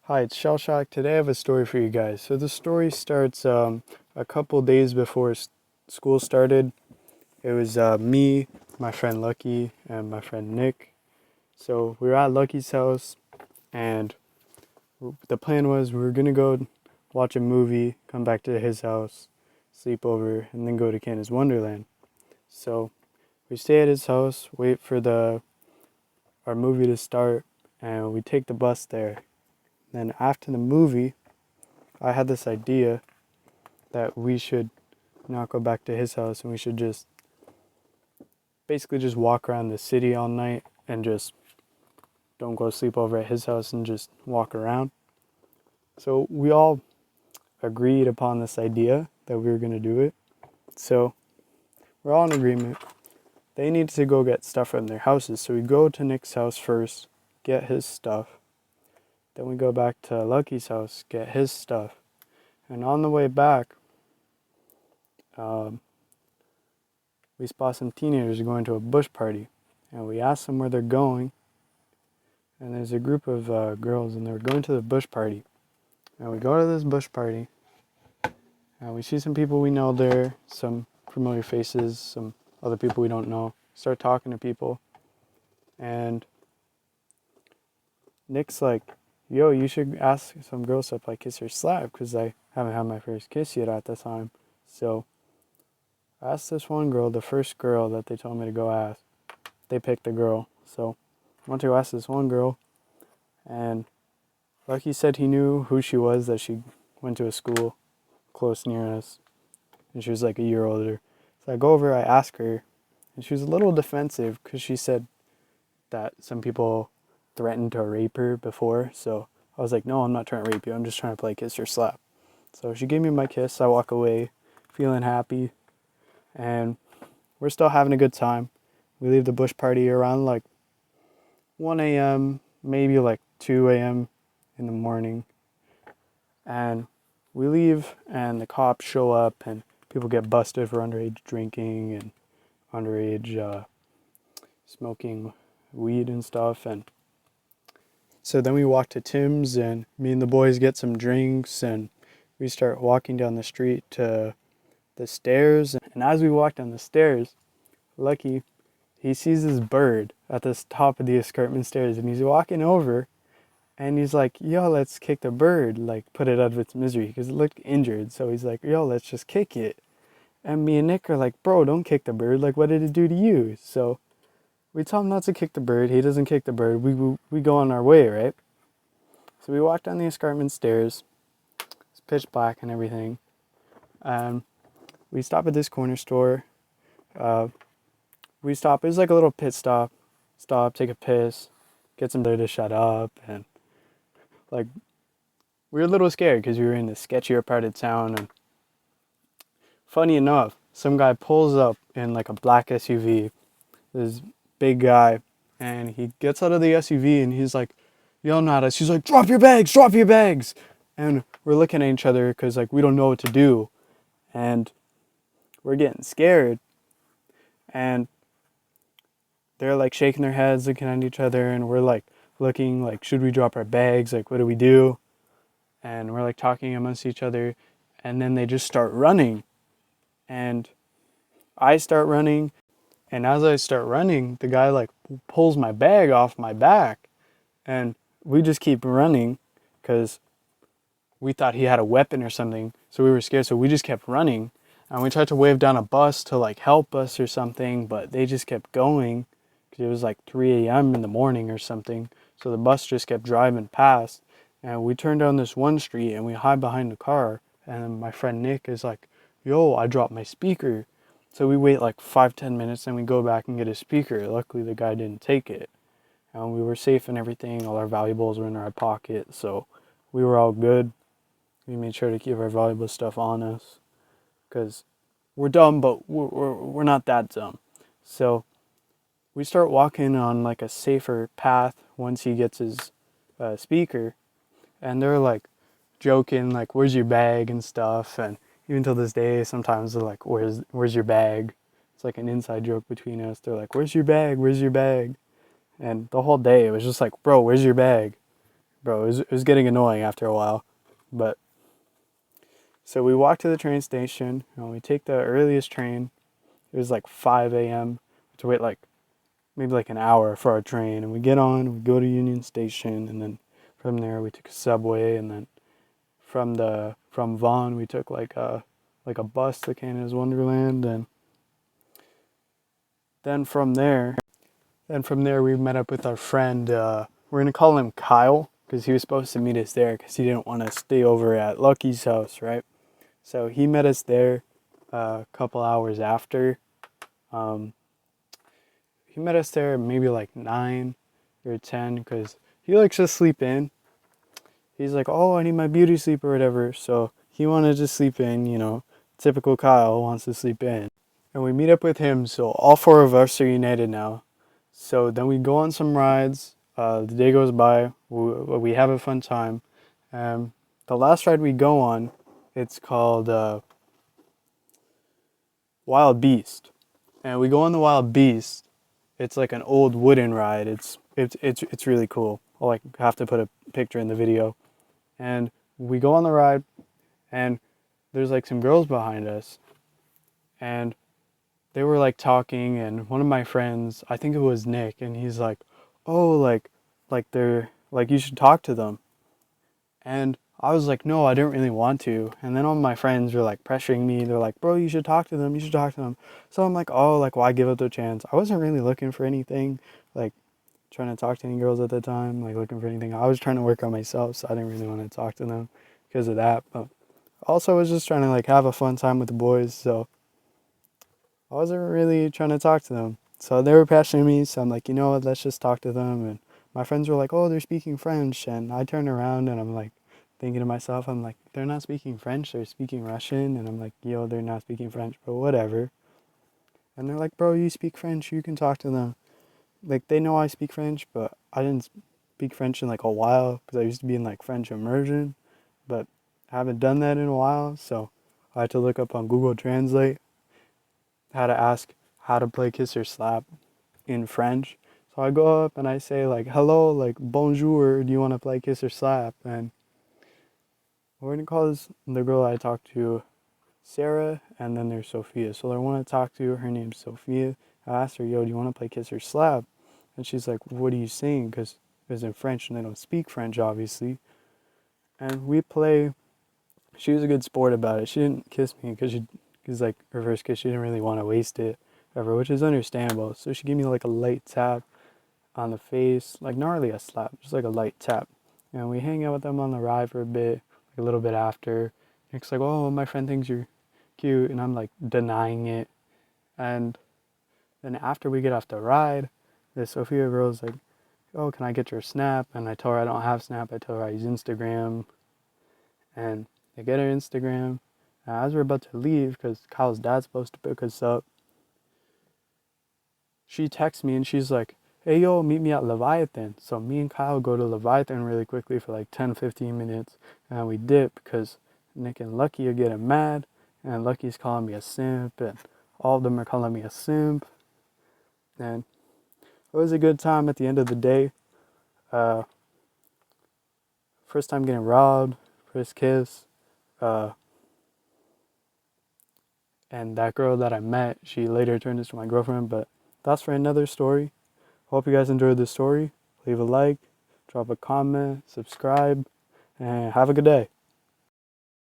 Hi, it's Shell Shock. Today I have a story for you guys. So the story starts a couple days before school started. It was me, my friend Lucky, and my friend Nick. So we were at Lucky's house, and the plan was we were gonna go watch a movie, come back to his house, sleep over, and then go to Canada's Wonderland. So we stay at his house, wait for the our movie to start, and we take the bus there. Then after the movie, I had this idea that we should not go back to his house and we should just basically just walk around the city all night and just don't go sleep over at his house and just walk around. So we all agreed upon this idea that we were going to do it. So we're all in agreement. They need to go get stuff from their houses. So we go to Nick's house first, get his stuff. Then we go back to Lucky's house, get his stuff. And on the way back, we spot some teenagers going to a bush party, and we asked them where they're going, and there's a group of girls, and they're going to the bush party. And we go to this bush party, and we see some people we know there, some familiar faces, some other people we don't know, start talking to people, and Nick's like, yo, you should ask some girls to play kiss or slap, because I haven't had my first kiss yet at the time. So I asked this one girl, the first girl that they told me to go ask. They picked the girl. So I went to ask this one girl, and Lucky said he knew who she was, that she went to a school close near us, and she was like a year older. So I go over, I ask her, and she was a little defensive because she said that some people threatened to rape her before. So I was like, no, I'm not trying to rape you. I'm just trying to play kiss or slap. So she gave me my kiss. I walk away feeling happy, and we're still having a good time. We leave the bush party around like 1 a.m., maybe like 2 a.m. in the morning. And we leave, and the cops show up, and people get busted for underage drinking and underage smoking weed and stuff. And so then we walk to Tim's, and me and the boys get some drinks, and we start walking down the street to the stairs. And as we walk down the stairs, Lucky, he sees this bird at the top of the escarpment stairs, and he's walking over, and he's like, yo, let's kick the bird, like put it out of its misery, because it looked injured. So he's like, yo, let's just kick it. And me and Nick are like, bro, don't kick the bird, like what did it do to you? So we tell him not to kick the bird. He doesn't kick the bird. We go on our way, right? So we walk down the escarpment stairs. It's pitch black and everything. We stop at this corner store. We stop. It was like a little pit stop. Stop, take a piss, get some there to shut up, and like we were a little scared because we were in the sketchier part of town. And funny enough, some guy pulls up in like a black SUV. This big guy, and he gets out of the SUV and he's like yelling at us. He's like, "Drop your bags! Drop your bags!" And we're looking at each other because like we don't know what to do, and we're getting scared. And they're like shaking their heads, looking at each other, and we're like looking like, should we drop our bags? Like, what do we do? And we're like talking amongst each other, and then they just start running, and I start running, and as I start running, the guy like pulls my bag off my back, and we just keep running because we thought he had a weapon or something, so we were scared, so we just kept running, and we tried to wave down a bus to like help us or something, but they just kept going. It was like 3 a.m. in the morning or something. So the bus just kept driving past. And we turned down this one street and we hide behind the car. And then my friend Nick is like, yo, I dropped my speaker. So we wait like 5-10 minutes and we go back and get a speaker. Luckily the guy didn't take it. And we were safe and everything. All our valuables were in our pocket. So we were all good. We made sure to keep our valuable stuff on us. Because we're dumb, but we're not that dumb. So we start walking on like a safer path once he gets his speaker, and they're like joking like, where's your bag and stuff. And even till this day sometimes they're like, where's your bag? It's like an inside joke between us. They're like, where's your bag, and the whole day it was just like, bro, where's your bag? bro, it was getting annoying after a while. But so we walk to the train station, and we take the earliest train. It was like 5 a.m. to wait like maybe like an hour for our train, and we get on, we go to Union Station, and then from there we took a subway, and then from Vaughan we took like a bus to Canada's Wonderland, and then from there we met up with our friend. We're gonna call him Kyle because he was supposed to meet us there because he didn't want to stay over at Lucky's house, right? So he met us there a couple hours after. He met us there maybe like 9 or 10 because he likes to sleep in. He's like, oh, I need my beauty sleep or whatever. So he wanted to sleep in, you know, typical Kyle wants to sleep in. And we meet up with him, so all four of us are united now. So then we go on some rides. The day goes by. We have a fun time. The last ride we go on, it's called Wild Beast, and we go on the Wild Beast. It's like an old wooden ride. It's really cool. I'll like have to put a picture in the video. And we go on the ride, and there's like some girls behind us, and they were like talking, and one of my friends, I think it was Nick, and he's like, oh, like they're like, you should talk to them. And I was like, no, I didn't really want to. And then all my friends were like pressuring me. They're like, bro, you should talk to them. You should talk to them. So I'm like, oh, like, why give up the chance? I wasn't really looking for anything, like trying to talk to any girls at the time, like looking for anything. I was trying to work on myself, so I didn't really want to talk to them because of that. But also, I was just trying to like have a fun time with the boys. So I wasn't really trying to talk to them. So they were pressuring me. So I'm like, you know what? Let's just talk to them. And my friends were like, oh, they're speaking French. And I turned around and I'm like, thinking to myself, I'm like, they're not speaking French, they're speaking Russian. And I'm like, yo, they're not speaking French, but whatever. And they're like, bro, you speak French, you can talk to them. Like, they know I speak French, but I didn't speak French in like a while because I used to be in like French immersion, but I haven't done that in a while. So I had to look up on Google Translate how to ask how to play kiss or slap in French. So I go up and I say like, hello, like, bonjour, do you want to play kiss or slap? And we're gonna call this the girl I talked to Sarah, and then there's Sophia. So I want to talk to her name's Sophia. I asked her, yo, do you want to play kiss or slap? And she's like, what are you saying? Because it was in French and they don't speak French, obviously. And we play. She was a good sport about it. She didn't kiss me because like her first kiss, she didn't really want to waste it ever, which is understandable. So she gave me like a light tap on the face, like not really a slap, just like a light tap. And we hang out with them on the ride for a bit, like a little bit after. Nick's like, oh, my friend thinks you're cute, and I'm like denying it. And then after we get off the ride, the Sophia girl's like, oh, can I get your Snap? And I tell her I don't have Snap. I tell her I use Instagram. And I get her Instagram. And as we're about to leave, because Kyle's dad's supposed to pick us up, she texts me and she's like, hey, yo, meet me at Leviathan. So me and Kyle go to Leviathan really quickly for like 10-15 minutes. And we dip because Nick and Lucky are getting mad. And Lucky's calling me a simp. And all of them are calling me a simp. And it was a good time at the end of the day. First time getting robbed. First kiss. And that girl that I met, she later turned into my girlfriend. But that's for another story. Hope you guys enjoyed this story. Leave a like, drop a comment, subscribe, and have a good day.